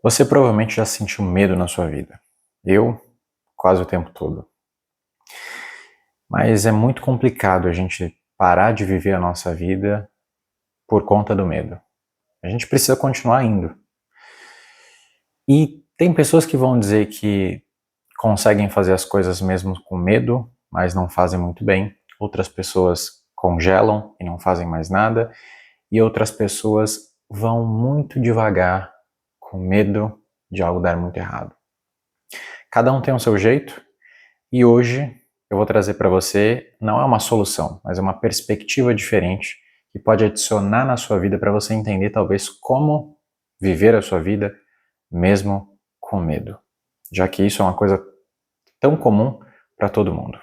Você provavelmente já sentiu medo na sua vida. Eu, quase o tempo todo. Mas é muito complicado a gente parar de viver a nossa vida por conta do medo. A gente precisa continuar indo. E tem pessoas que vão dizer que conseguem fazer as coisas mesmo com medo, mas não fazem muito bem. Outras pessoas congelam e não fazem mais nada. E outras pessoas vão muito devagar com medo de algo dar muito errado. Cada um tem o seu jeito. E hoje eu vou trazer para você, não é uma solução, mas é uma perspectiva diferente que pode adicionar na sua vida para você entender talvez como viver a sua vida mesmo com medo, já que isso é uma coisa tão comum para todo mundo.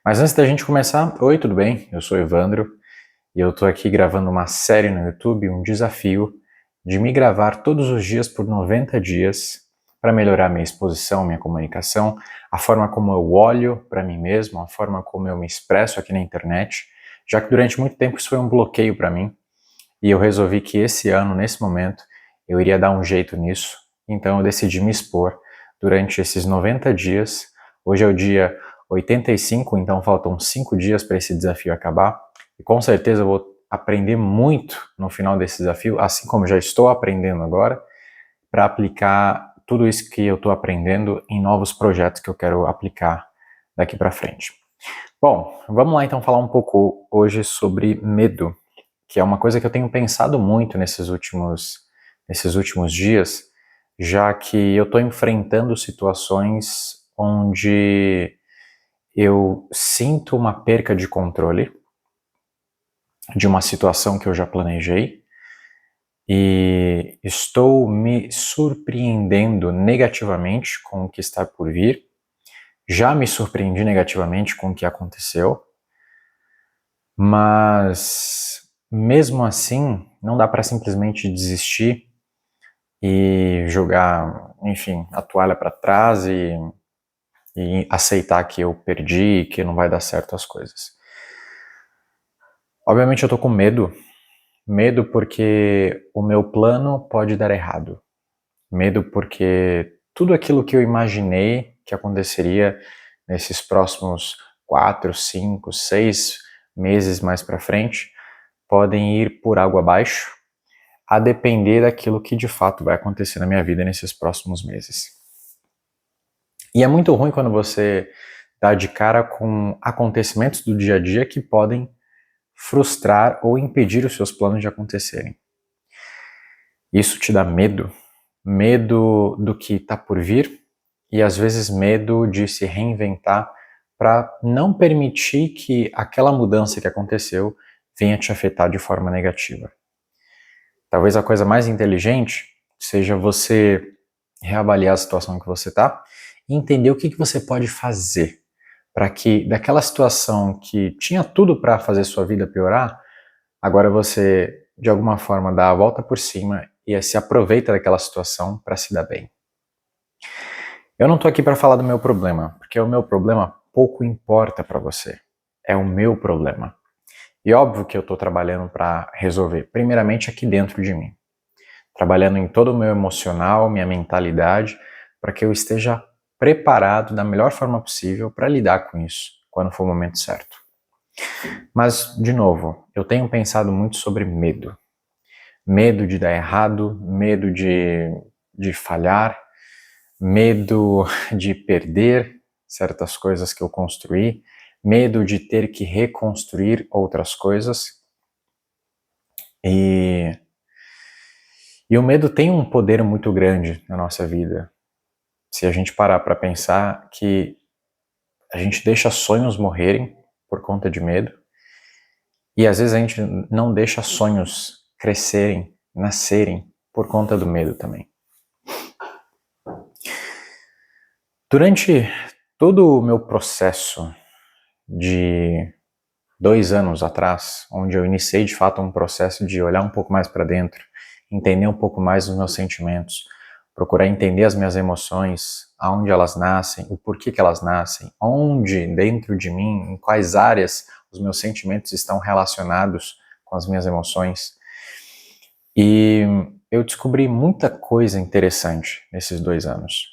Mas antes da gente começar, oi, tudo bem? Eu sou Evandro e eu estou aqui gravando uma série no YouTube, um desafio de me gravar todos os dias por 90 dias para melhorar minha exposição, minha comunicação, a forma como eu olho para mim mesmo, a forma como eu me expresso aqui na internet, já que durante muito tempo isso foi um bloqueio para mim e eu resolvi que esse ano, nesse momento, eu iria dar um jeito nisso, então eu decidi me expor durante esses 90 dias. Hoje é o dia 85, então faltam 5 dias para esse desafio acabar e com certeza eu vou aprender muito no final desse desafio, assim como já estou aprendendo agora, para aplicar tudo isso que eu estou aprendendo em novos projetos que eu quero aplicar daqui para frente. Bom, vamos lá então falar um pouco hoje sobre medo, que é uma coisa que eu tenho pensado muito nesses últimos dias, já que eu estou enfrentando situações onde eu sinto uma perca de controle de uma situação que eu já planejei e estou me surpreendendo negativamente com o que está por vir. Já me surpreendi negativamente com o que aconteceu, mas mesmo assim não dá para simplesmente desistir e jogar, enfim, a toalha para trás e aceitar que eu perdi, que não vai dar certo as coisas. Obviamente eu tô com medo porque o meu plano pode dar errado. Medo porque tudo aquilo que eu imaginei que aconteceria nesses próximos 4, 5, 6 meses mais para frente podem ir por água abaixo, a depender daquilo que de fato vai acontecer na minha vida nesses próximos meses. E é muito ruim quando você dá de cara com acontecimentos do dia a dia que podem frustrar ou impedir os seus planos de acontecerem. Isso te dá medo? Medo do que está por vir e às vezes medo de se reinventar para não permitir que aquela mudança que aconteceu venha te afetar de forma negativa. Talvez a coisa mais inteligente seja você reavaliar a situação que você está e entender o que você pode fazer para que daquela situação que tinha tudo para fazer sua vida piorar, agora você de alguma forma dá a volta por cima e se aproveita daquela situação para se dar bem. Eu não estou aqui para falar do meu problema, porque o meu problema pouco importa para você. É o meu problema. E óbvio que eu estou trabalhando para resolver, primeiramente aqui dentro de mim. Trabalhando em todo o meu emocional, minha mentalidade, para que eu esteja preparado da melhor forma possível para lidar com isso, quando for o momento certo. Mas, de novo, eu tenho pensado muito sobre medo. Medo de dar errado, medo de falhar, medo de perder certas coisas que eu construí, medo de ter que reconstruir outras coisas. E o medo tem um poder muito grande na nossa vida. Se a gente parar para pensar que a gente deixa sonhos morrerem por conta de medo, e às vezes a gente não deixa sonhos crescerem, nascerem por conta do medo também. Durante todo o meu processo de 2 anos atrás, onde eu iniciei de fato um processo de olhar um pouco mais para dentro, entender um pouco mais os meus sentimentos, procurar entender as minhas emoções, aonde elas nascem, o porquê que elas nascem, onde dentro de mim, em quais áreas os meus sentimentos estão relacionados com as minhas emoções. E eu descobri muita coisa interessante nesses 2 anos.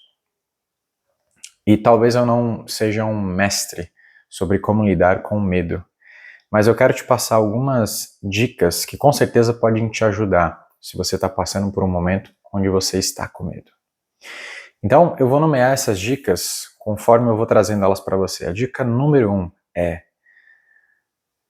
E talvez eu não seja um mestre sobre como lidar com o medo, mas eu quero te passar algumas dicas que com certeza podem te ajudar se você está passando por um momento onde você está com medo. Então, eu vou nomear essas dicas conforme eu vou trazendo elas para você. A dica número 1 é: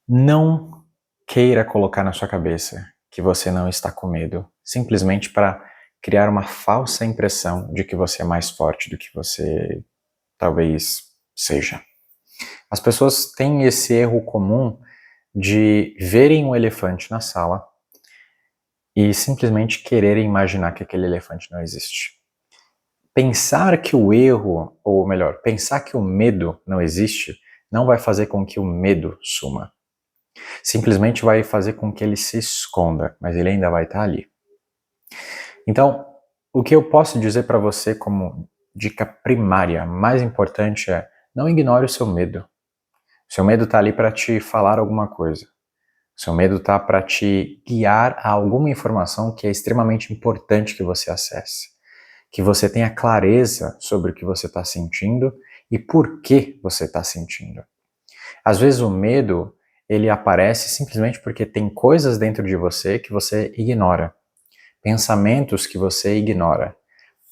não queira colocar na sua cabeça que você não está com medo, simplesmente para criar uma falsa impressão de que você é mais forte do que você talvez seja. As pessoas têm esse erro comum de verem um elefante na sala e simplesmente quererem imaginar que aquele elefante não existe. Pensar que o erro, ou melhor, pensar que o medo não existe, não vai fazer com que o medo suma. Simplesmente vai fazer com que ele se esconda, mas ele ainda vai estar ali. Então, o que eu posso dizer para você como dica primária, mais importante é: não ignore o seu medo. O seu medo está ali para te falar alguma coisa. O seu medo está para te guiar a alguma informação que é extremamente importante que você acesse. Que você tenha clareza sobre o que você está sentindo e por que você está sentindo. Às vezes o medo, ele aparece simplesmente porque tem coisas dentro de você que você ignora. Pensamentos que você ignora.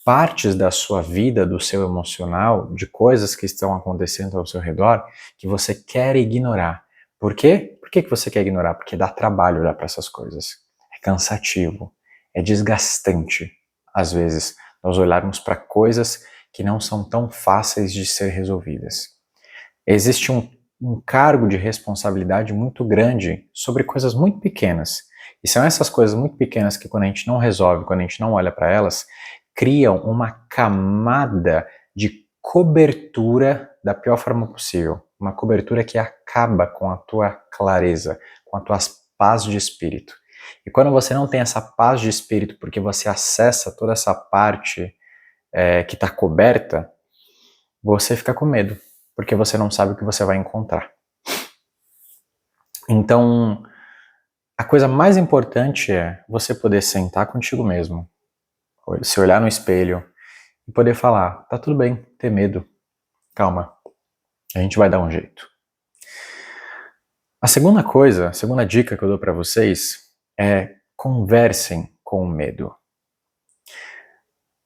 Partes da sua vida, do seu emocional, de coisas que estão acontecendo ao seu redor que você quer ignorar. Por quê? Por que você quer ignorar? Porque dá trabalho olhar para essas coisas. É cansativo, é desgastante, às vezes, nós olharmos para coisas que não são tão fáceis de ser resolvidas. Existe um cargo de responsabilidade muito grande sobre coisas muito pequenas. E são essas coisas muito pequenas que, quando a gente não resolve, quando a gente não olha para elas, criam uma camada de cobertura da pior forma possível. Uma cobertura que acaba com a tua clareza, com a tua paz de espírito. E quando você não tem essa paz de espírito porque você acessa toda essa parte que está coberta, você fica com medo, porque você não sabe o que você vai encontrar. Então, a coisa mais importante é você poder sentar contigo mesmo, se olhar no espelho e poder falar: tá tudo bem ter medo, calma, a gente vai dar um jeito. A segunda dica que eu dou para vocês é: conversem com o medo.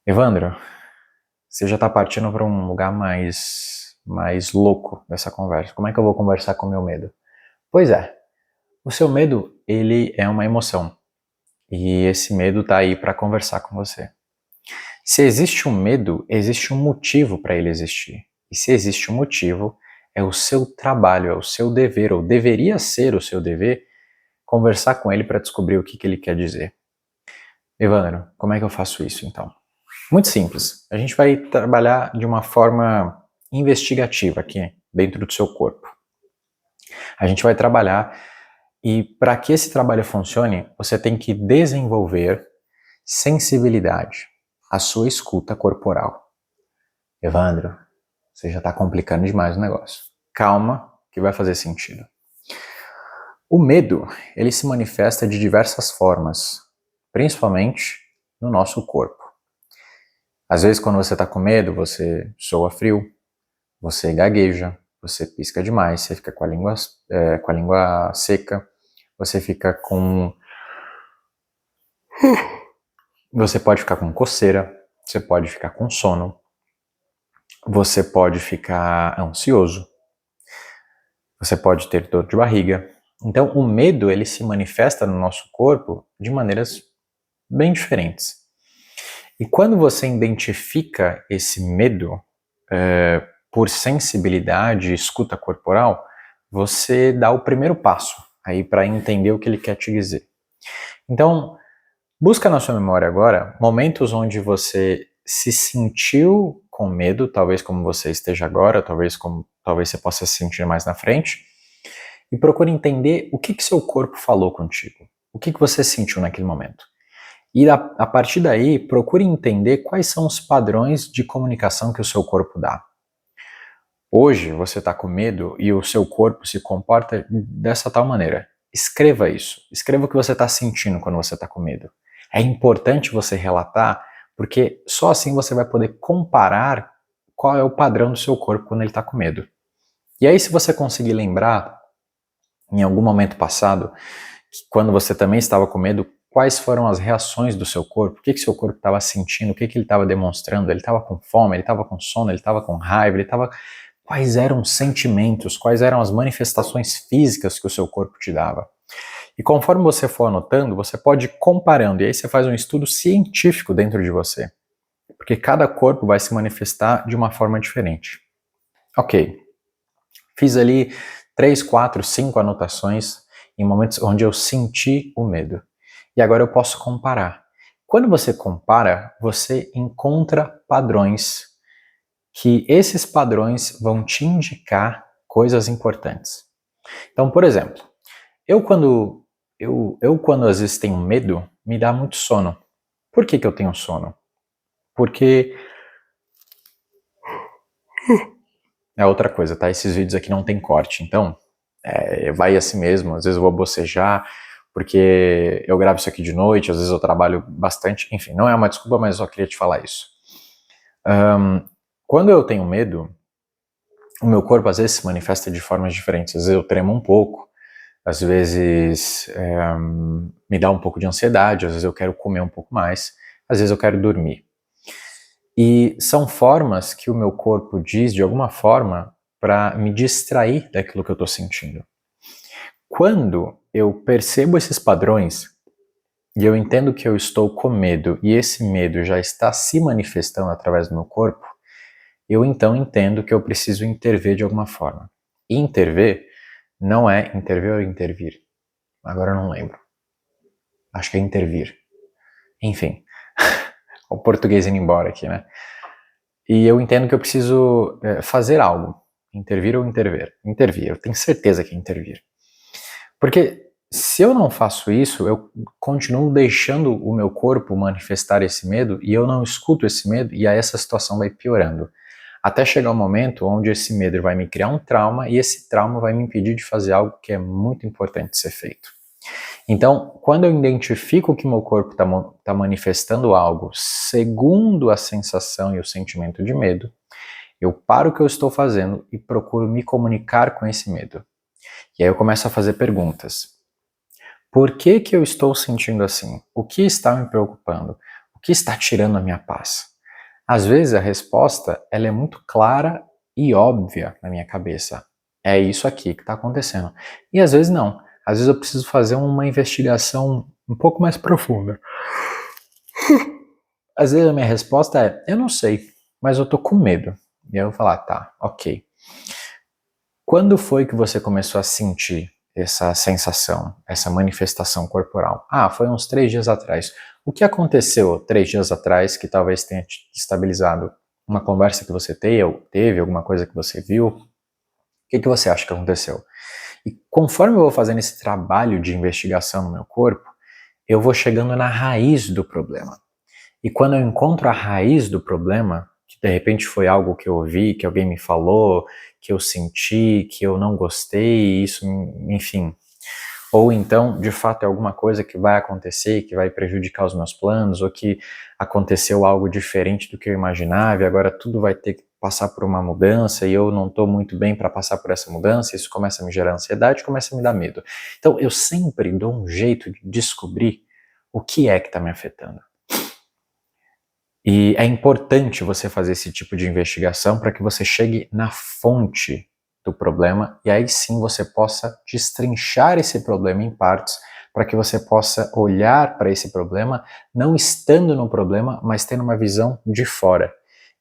Evandro, você já está partindo para um lugar mais louco dessa conversa. Como é que eu vou conversar com o meu medo? Pois é, o seu medo, ele é uma emoção. E esse medo está aí para conversar com você. Se existe um medo, existe um motivo para ele existir. E se existe um motivo, é o seu trabalho, é o seu dever, ou deveria ser o seu dever, conversar com ele para descobrir o que ele quer dizer. Evandro, como é que eu faço isso então? Muito simples. A gente vai trabalhar de uma forma investigativa aqui dentro do seu corpo. A gente vai trabalhar e para que esse trabalho funcione, você tem que desenvolver sensibilidade à sua escuta corporal. Evandro, você já está complicando demais o negócio. Calma, que vai fazer sentido. O medo, ele se manifesta de diversas formas, principalmente no nosso corpo. Às vezes, quando você está com medo, você soa frio, você gagueja, você pisca demais, você fica com a língua seca, você fica com... Você pode ficar com coceira, você pode ficar com sono, você pode ficar ansioso, você pode ter dor de barriga. Então, o medo, ele se manifesta no nosso corpo de maneiras bem diferentes. E quando você identifica esse medo por sensibilidade e escuta corporal, você dá o primeiro passo aí para entender o que ele quer te dizer. Então, busca na sua memória agora momentos onde você se sentiu com medo, talvez como você esteja agora, talvez você possa se sentir mais na frente, e procure entender o que seu corpo falou contigo, o que você sentiu naquele momento. E a partir daí, procure entender quais são os padrões de comunicação que o seu corpo dá. Hoje você está com medo e o seu corpo se comporta dessa tal maneira. Escreva isso. Escreva o que você está sentindo quando você está com medo. É importante você relatar, porque só assim você vai poder comparar qual é o padrão do seu corpo quando ele está com medo. E aí, se você conseguir lembrar, em algum momento passado, que quando você também estava com medo, quais foram as reações do seu corpo, o que seu corpo estava sentindo, o que ele estava demonstrando, ele estava com fome, ele estava com sono, ele estava com raiva, ele estava... Quais eram os sentimentos, quais eram as manifestações físicas que o seu corpo te dava. E conforme você for anotando, você pode ir comparando, e aí você faz um estudo científico dentro de você, porque cada corpo vai se manifestar de uma forma diferente. Ok, fiz ali 3, 4, 5 anotações em momentos onde eu senti o medo. E agora eu posso comparar. Quando você compara, você encontra padrões, que esses padrões vão te indicar coisas importantes. Então, por exemplo, eu quando às vezes tenho medo, me dá muito sono. Por que eu tenho sono? Porque... É outra coisa, tá? Esses vídeos aqui não tem corte, então vai assim mesmo. Às vezes eu vou bocejar, porque eu gravo isso aqui de noite, às vezes eu trabalho bastante. Enfim, não é uma desculpa, mas eu só queria te falar isso. Quando eu tenho medo, o meu corpo às vezes se manifesta de formas diferentes. Às vezes eu tremo um pouco, às vezes me dá um pouco de ansiedade, às vezes eu quero comer um pouco mais, às vezes eu quero dormir. E são formas que o meu corpo diz, de alguma forma, para me distrair daquilo que eu estou sentindo. Quando eu percebo esses padrões e eu entendo que eu estou com medo e esse medo já está se manifestando através do meu corpo, eu então entendo que eu preciso intervir de alguma forma. E intervir não é intervir ou intervir. Agora eu não lembro. Acho que é intervir. Enfim, o português indo embora aqui, né? E eu entendo que eu preciso fazer algo. Intervir ou intervir? Intervir, eu tenho certeza que é intervir. Porque se eu não faço isso, eu continuo deixando o meu corpo manifestar esse medo e eu não escuto esse medo e aí essa situação vai piorando. Até chegar um momento onde esse medo vai me criar um trauma e esse trauma vai me impedir de fazer algo que é muito importante ser feito. Então, quando eu identifico que meu corpo está manifestando algo segundo a sensação e o sentimento de medo, eu paro o que eu estou fazendo e procuro me comunicar com esse medo. E aí eu começo a fazer perguntas. Por que eu estou sentindo assim? O que está me preocupando? O que está tirando a minha paz? Às vezes a resposta ela é muito clara e óbvia na minha cabeça. É isso aqui que está acontecendo. E às vezes não. Às vezes eu preciso fazer uma investigação um pouco mais profunda. Às vezes a minha resposta é, eu não sei, mas eu tô com medo. E aí eu vou falar, tá, ok. Quando foi que você começou a sentir essa sensação, essa manifestação corporal? Ah, foi uns 3 dias atrás. O que aconteceu 3 dias atrás que talvez tenha te estabilizado? Uma conversa que você teve, alguma coisa que você viu? O que você acha que aconteceu? E conforme eu vou fazendo esse trabalho de investigação no meu corpo, eu vou chegando na raiz do problema. E quando eu encontro a raiz do problema, que de repente foi algo que eu ouvi, que alguém me falou, que eu senti, que eu não gostei, isso, enfim. Ou então, de fato, é alguma coisa que vai acontecer, que vai prejudicar os meus planos, ou que aconteceu algo diferente do que eu imaginava e agora tudo vai ter que passar por uma mudança e eu não estou muito bem para passar por essa mudança, isso começa a me gerar ansiedade, começa a me dar medo. Então, eu sempre dou um jeito de descobrir o que é que está me afetando. E é importante você fazer esse tipo de investigação para que você chegue na fonte do problema e aí sim você possa destrinchar esse problema em partes para que você possa olhar para esse problema não estando no problema, mas tendo uma visão de fora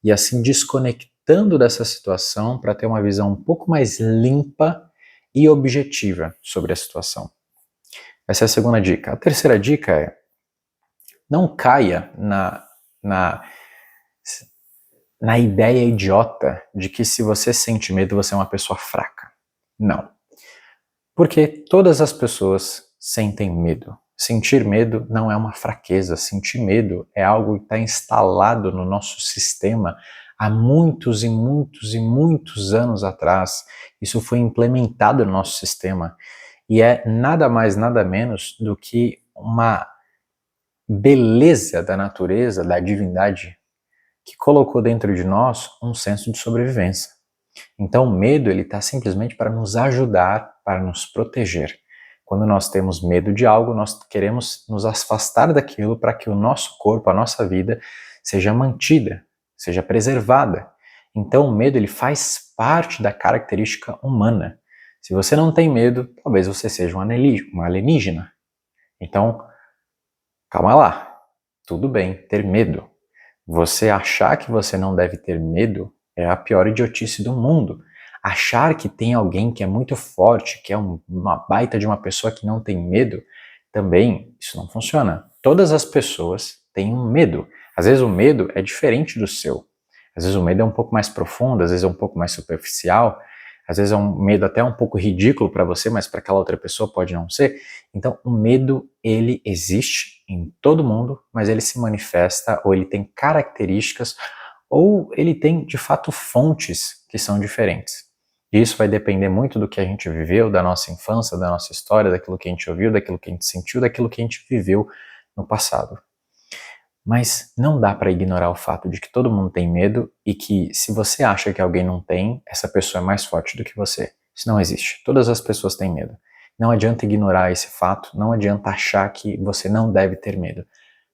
e assim desconectando dessa situação para ter uma visão um pouco mais limpa e objetiva sobre a situação. Essa é a segunda dica. A terceira dica é não caia na ideia idiota de que se você sente medo, você é uma pessoa fraca. Não. Porque todas as pessoas sentem medo. Sentir medo não é uma fraqueza. Sentir medo é algo que está instalado no nosso sistema há muitos e muitos e muitos anos atrás. Isso foi implementado no nosso sistema. E é nada mais, nada menos do que uma beleza da natureza, da divindade, que colocou dentro de nós um senso de sobrevivência. Então o medo ele está simplesmente para nos ajudar, para nos proteger. Quando nós temos medo de algo, nós queremos nos afastar daquilo para que o nosso corpo, a nossa vida, seja mantida, seja preservada. Então o medo ele faz parte da característica humana. Se você não tem medo, talvez você seja um alienígena. Então, calma lá. Tudo bem ter medo. Você achar que você não deve ter medo é a pior idiotice do mundo. Achar que tem alguém que é muito forte, que é uma baita de uma pessoa que não tem medo, também isso não funciona. Todas as pessoas têm um medo. Às vezes o medo é diferente do seu. Às vezes o medo é um pouco mais profundo, às vezes é um pouco mais superficial, às vezes é um medo até um pouco ridículo para você, mas para aquela outra pessoa pode não ser. Então o medo, ele existe em todo mundo, mas ele se manifesta ou ele tem características ou ele tem de fato fontes que são diferentes. E isso vai depender muito do que a gente viveu, da nossa infância, da nossa história, daquilo que a gente ouviu, daquilo que a gente sentiu, daquilo que a gente viveu no passado. Mas não dá para ignorar o fato de que todo mundo tem medo e que se você acha que alguém não tem, essa pessoa é mais forte do que você. Isso não existe. Todas as pessoas têm medo. Não adianta ignorar esse fato, não adianta achar que você não deve ter medo,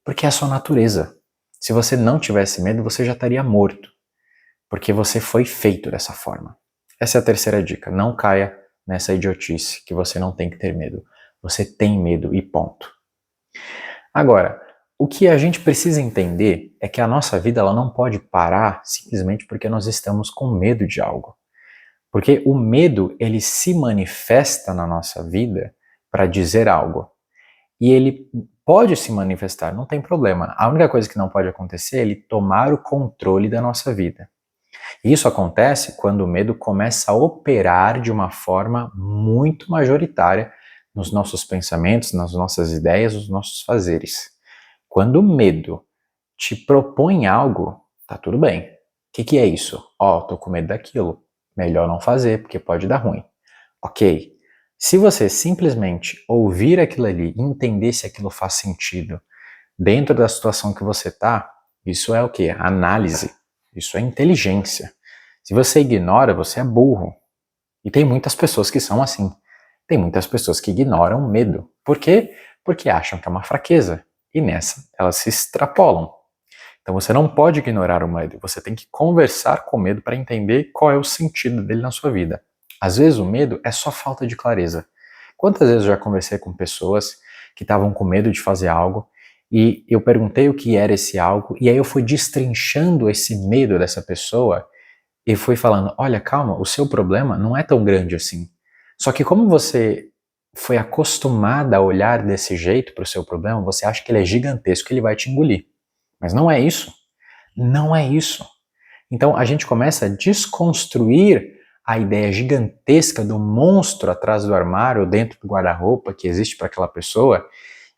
porque é a sua natureza. Se você não tivesse medo, você já estaria morto, porque você foi feito dessa forma. Essa é a terceira dica. Não caia nessa idiotice que você não tem que ter medo. Você tem medo e ponto. Agora, o que a gente precisa entender é que a nossa vida ela não pode parar simplesmente porque nós estamos com medo de algo. Porque o medo, ele se manifesta na nossa vida para dizer algo. E ele pode se manifestar, não tem problema. A única coisa que não pode acontecer é ele tomar o controle da nossa vida. E isso acontece quando o medo começa a operar de uma forma muito majoritária nos nossos pensamentos, nas nossas ideias, nos nossos fazeres. Quando o medo te propõe algo, tá tudo bem. O que é isso? Tô com medo daquilo. Melhor não fazer, porque pode dar ruim. Ok. Se você simplesmente ouvir aquilo ali e entender se aquilo faz sentido dentro da situação que você tá, isso é o quê? Análise. Isso é inteligência. Se você ignora, você é burro. E tem muitas pessoas que são assim. Tem muitas pessoas que ignoram o medo. Por quê? Porque acham que é uma fraqueza. E nessa, elas se extrapolam. Então você não pode ignorar o medo, você tem que conversar com o medo para entender qual é o sentido dele na sua vida. Às vezes o medo é só falta de clareza. Quantas vezes eu já conversei com pessoas que estavam com medo de fazer algo e eu perguntei o que era esse algo e aí eu fui destrinchando esse medo dessa pessoa e fui falando, olha, calma, o seu problema não é tão grande assim. Só que como você foi acostumada a olhar desse jeito para o seu problema, você acha que ele é gigantesco, que ele vai te engolir. Mas não é isso. Não é isso. Então a gente começa a desconstruir a ideia gigantesca do monstro atrás do armário ou dentro do guarda-roupa que existe para aquela pessoa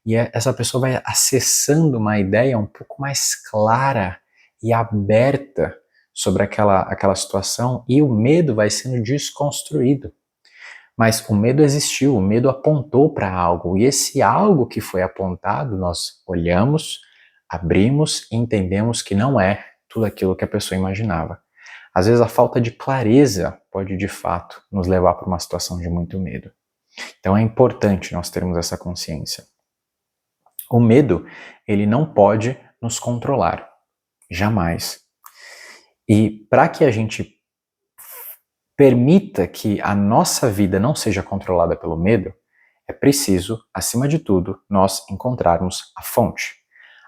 e essa pessoa vai acessando uma ideia um pouco mais clara e aberta sobre aquela situação e o medo vai sendo desconstruído. Mas o medo existiu, o medo apontou para algo e esse algo que foi apontado nós olhamos, abrimos e entendemos que não é tudo aquilo que a pessoa imaginava. Às vezes a falta de clareza pode de fato nos levar para uma situação de muito medo. Então é importante nós termos essa consciência. O medo, ele não pode nos controlar, jamais. E para que a gente permita que a nossa vida não seja controlada pelo medo, é preciso, acima de tudo, nós encontrarmos a fonte.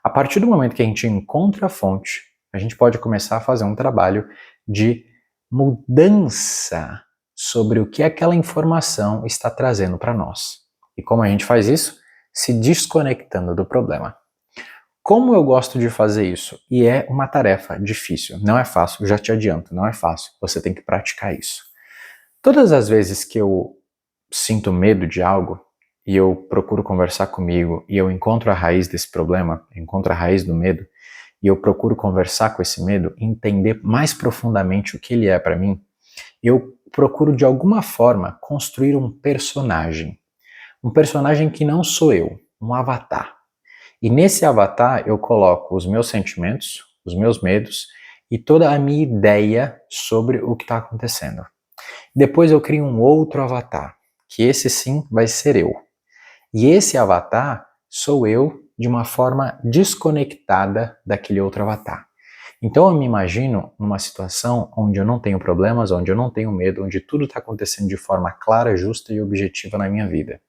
A partir do momento que a gente encontra a fonte, a gente pode começar a fazer um trabalho de mudança sobre o que aquela informação está trazendo para nós. E como a gente faz isso? Se desconectando do problema. Como eu gosto de fazer isso? E é uma tarefa difícil, não é fácil, já te adianto, não é fácil, você tem que praticar isso. Todas as vezes que eu sinto medo de algo, e eu procuro conversar comigo, e eu encontro a raiz desse problema, encontro a raiz do medo, e eu procuro conversar com esse medo, entender mais profundamente o que ele é para mim, eu procuro de alguma forma construir um personagem que não sou eu, um avatar. E nesse avatar eu coloco os meus sentimentos, os meus medos e toda a minha ideia sobre o que está acontecendo. Depois eu crio um outro avatar, que esse sim vai ser eu. E esse avatar sou eu de uma forma desconectada daquele outro avatar. Então eu me imagino numa situação onde eu não tenho problemas, onde eu não tenho medo, onde tudo está acontecendo de forma clara, justa e objetiva na minha vida.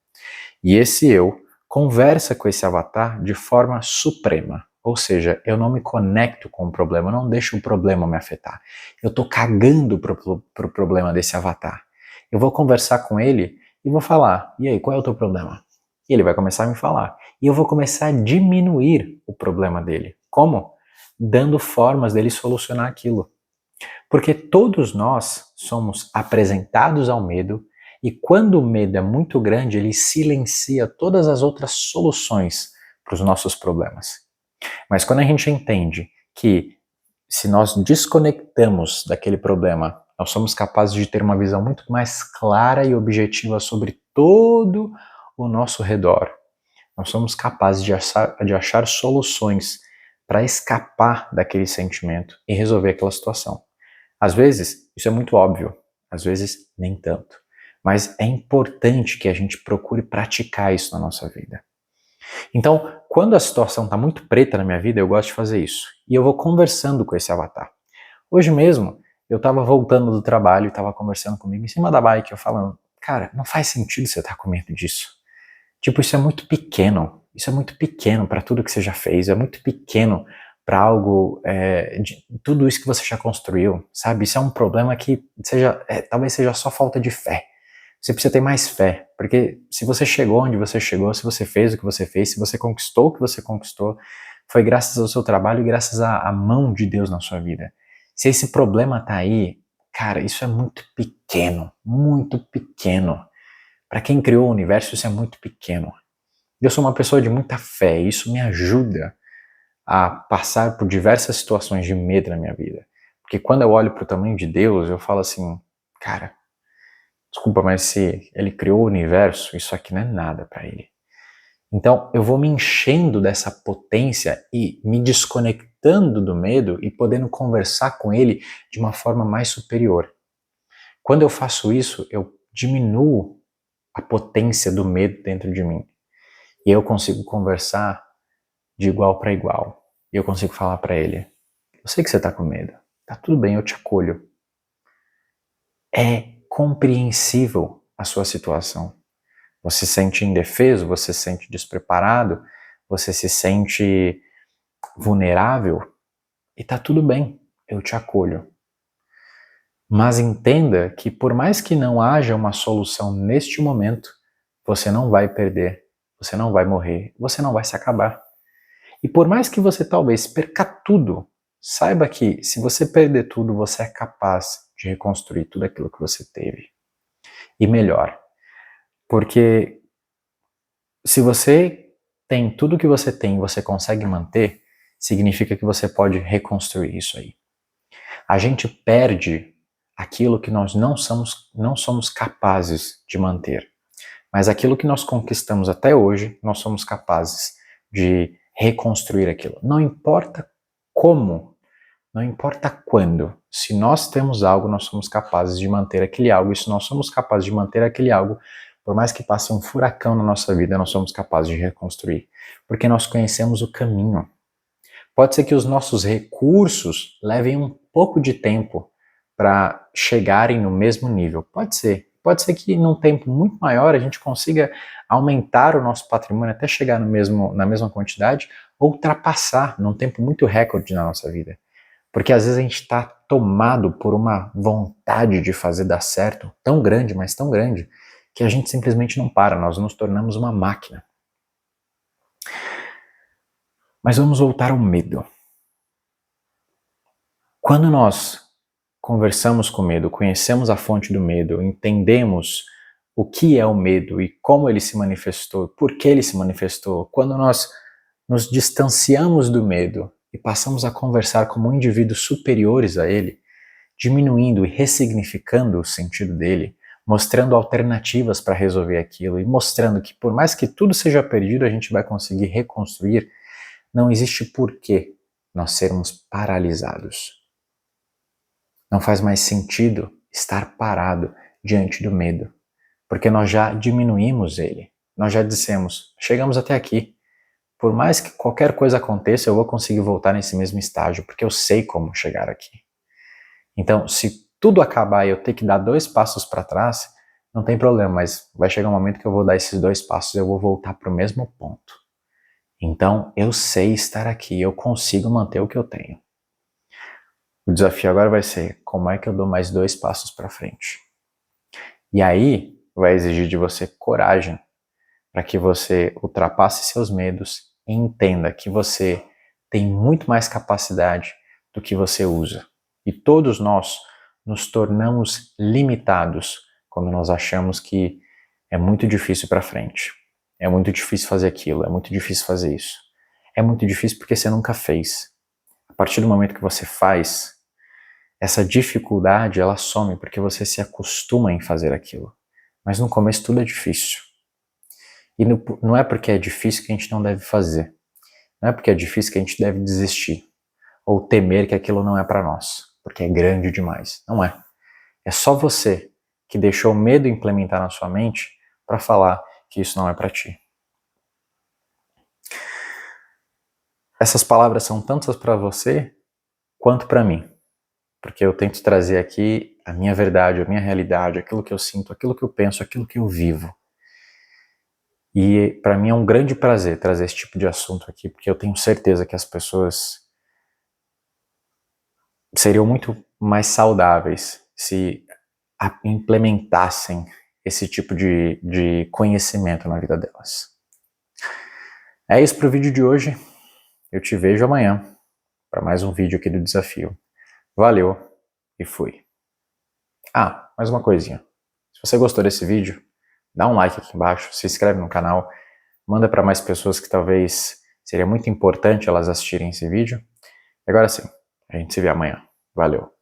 E esse eu conversa com esse avatar de forma suprema. Ou seja, eu não me conecto com o problema, eu não deixo o problema me afetar. Eu estou cagando pro problema desse avatar. Eu vou conversar com ele e vou falar, e aí, qual é o teu problema? E ele vai começar a me falar. E eu vou começar a diminuir o problema dele. Como? Dando formas dele solucionar aquilo. Porque todos nós somos apresentados ao medo e quando o medo é muito grande, ele silencia todas as outras soluções para os nossos problemas. Mas quando a gente entende que se nós desconectamos daquele problema, nós somos capazes de ter uma visão muito mais clara e objetiva sobre todo o nosso redor. Nós somos capazes de achar soluções para escapar daquele sentimento e resolver aquela situação. Às vezes, isso é muito óbvio, às vezes nem tanto. Mas é importante que a gente procure praticar isso na nossa vida. Então, quando a situação está muito preta na minha vida, eu gosto de fazer isso. E eu vou conversando com esse avatar. Hoje mesmo, eu estava voltando do trabalho e estava conversando comigo em cima da bike, eu falando, cara, não faz sentido você estar com medo disso. Tipo, isso é muito pequeno para tudo que você já fez, é muito pequeno para algo, de tudo isso que você já construiu, sabe? Isso é um problema que talvez seja só falta de fé. Você precisa ter mais fé, porque se você chegou onde você chegou, se você fez o que você fez, se você conquistou o que você conquistou, foi graças ao seu trabalho e graças à mão de Deus na sua vida. Se esse problema tá aí, cara, isso é muito pequeno, muito pequeno. Para quem criou o universo, isso é muito pequeno. Eu sou uma pessoa de muita fé e isso me ajuda a passar por diversas situações de medo na minha vida. Porque quando eu olho para o tamanho de Deus, eu falo assim, cara, desculpa, mas se ele criou o universo, isso aqui não é nada para ele. Então eu vou me enchendo dessa potência e me desconectando do medo e podendo conversar com ele de uma forma mais superior. Quando eu faço isso, eu diminuo a potência do medo dentro de mim. E eu consigo conversar de igual para igual. E eu consigo falar para ele, eu sei que você está com medo, tá tudo bem, eu te acolho. É compreensível a sua situação. Você se sente indefeso, você se sente despreparado, você se sente vulnerável e tá tudo bem, eu te acolho. Mas entenda que por mais que não haja uma solução neste momento, você não vai perder, você não vai morrer, você não vai se acabar. E por mais que você talvez perca tudo, saiba que se você perder tudo, você é capaz de reconstruir tudo aquilo que você teve. E melhor, porque se você tem tudo que você tem e você consegue manter, significa que você pode reconstruir isso aí. A gente perde aquilo que nós não somos capazes de manter. Mas aquilo que nós conquistamos até hoje, nós somos capazes de reconstruir aquilo. Não importa como, não importa quando. Se nós temos algo, nós somos capazes de manter aquele algo. E se nós somos capazes de manter aquele algo, por mais que passe um furacão na nossa vida, nós somos capazes de reconstruir. Porque nós conhecemos o caminho. Pode ser que os nossos recursos levem um pouco de tempo para chegarem no mesmo nível. Pode ser. Pode ser que num tempo muito maior a gente consiga aumentar o nosso patrimônio até chegar na mesma quantidade ou ultrapassar num tempo muito recorde na nossa vida. Porque às vezes a gente está tomado por uma vontade de fazer dar certo tão grande, mas tão grande, que a gente simplesmente não para, nós nos tornamos uma máquina. Mas vamos voltar ao medo. Quando nós conversamos com o medo, conhecemos a fonte do medo, entendemos o que é o medo e como ele se manifestou, por que ele se manifestou, quando nós nos distanciamos do medo e passamos a conversar como indivíduos superiores a ele, diminuindo e ressignificando o sentido dele, mostrando alternativas para resolver aquilo e mostrando que por mais que tudo seja perdido, a gente vai conseguir reconstruir, Não existe porquê nós sermos paralisados. Não faz mais sentido estar parado diante do medo, porque nós já diminuímos ele. Nós já dissemos, chegamos até aqui. Por mais que qualquer coisa aconteça, eu vou conseguir voltar nesse mesmo estágio, porque eu sei como chegar aqui. Então, se tudo acabar e eu ter que dar 2 passos para trás, não tem problema, mas vai chegar um momento que eu vou dar esses 2 passos e eu vou voltar para o mesmo ponto. Então, eu sei estar aqui, eu consigo manter o que eu tenho. O desafio agora vai ser, como é que eu dou mais 2 passos para frente? E aí, vai exigir de você coragem, para que você ultrapasse seus medos e entenda que você tem muito mais capacidade do que você usa. E todos nós nos tornamos limitados quando nós achamos que é muito difícil para frente. É muito difícil fazer aquilo, é muito difícil fazer isso. É muito difícil porque você nunca fez. A partir do momento que você faz, essa dificuldade ela some porque você se acostuma em fazer aquilo. Mas no começo tudo é difícil. E não é porque é difícil que a gente não deve fazer. Não é porque é difícil que a gente deve desistir. Ou temer que aquilo não é para nós. Porque é grande demais. Não é. É só você que deixou o medo implementar na sua mente para falar que isso não é para ti. Essas palavras são tantas para você quanto para mim. Porque eu tento trazer aqui a minha verdade, a minha realidade, aquilo que eu sinto, aquilo que eu penso, aquilo que eu vivo. E para mim é um grande prazer trazer esse tipo de assunto aqui, porque eu tenho certeza que as pessoas seriam muito mais saudáveis se implementassem esse tipo de conhecimento na vida delas. É isso para o vídeo de hoje. Eu te vejo amanhã para mais um vídeo aqui do desafio. Valeu e fui. Ah, mais uma coisinha. Se você gostou desse vídeo, dá um like aqui embaixo, se inscreve no canal, manda para mais pessoas que talvez seria muito importante elas assistirem esse vídeo. E agora sim, a gente se vê amanhã. Valeu!